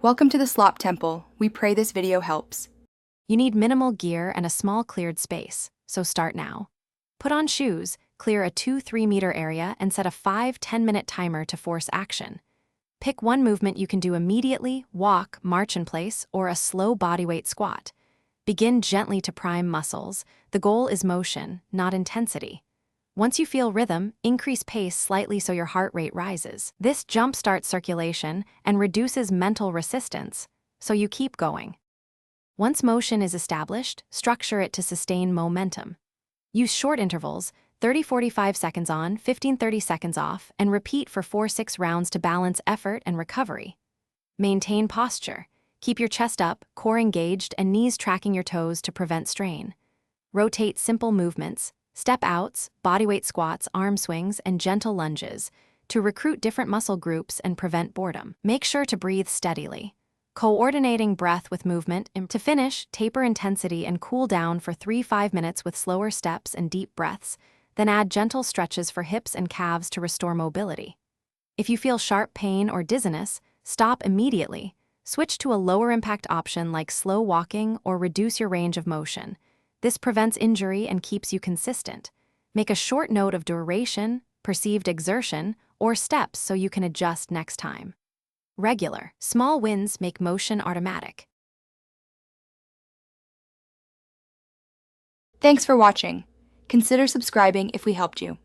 Welcome to the Slop Temple. We pray this video helps. You need minimal gear and a small cleared space, so start now. Put on shoes, clear a 2-3 meter area, and set a 5-10 minute timer to force action. Pick one movement you can do immediately: walk, march in place, or a slow bodyweight squat. Begin gently to prime muscles. The goal is motion, not intensity. Once you feel rhythm, increase pace slightly so your heart rate rises. This jumpstarts circulation and reduces mental resistance, so you keep going. Once motion is established, structure it to sustain momentum. Use short intervals, 30-45 seconds on, 15-30 seconds off, and repeat for 4-6 rounds to balance effort and recovery. Maintain posture. Keep your chest up, core engaged, and knees tracking your toes to prevent strain. Rotate simple movements, step outs, bodyweight squats, arm swings, and gentle lunges to recruit different muscle groups and prevent boredom. Make sure to breathe steadily, coordinating breath with movement. To finish, taper intensity and cool down for 3-5 minutes with slower steps and deep breaths, then add gentle stretches for hips and calves to restore mobility. If you feel sharp pain or dizziness, stop immediately. Switch to a lower impact option like slow walking or reduce your range of motion. This prevents injury and keeps you consistent. Make a short note of duration, perceived exertion, or steps so you can adjust next time. Regular, small wins make motion automatic. Thanks for watching. Consider subscribing if we helped you.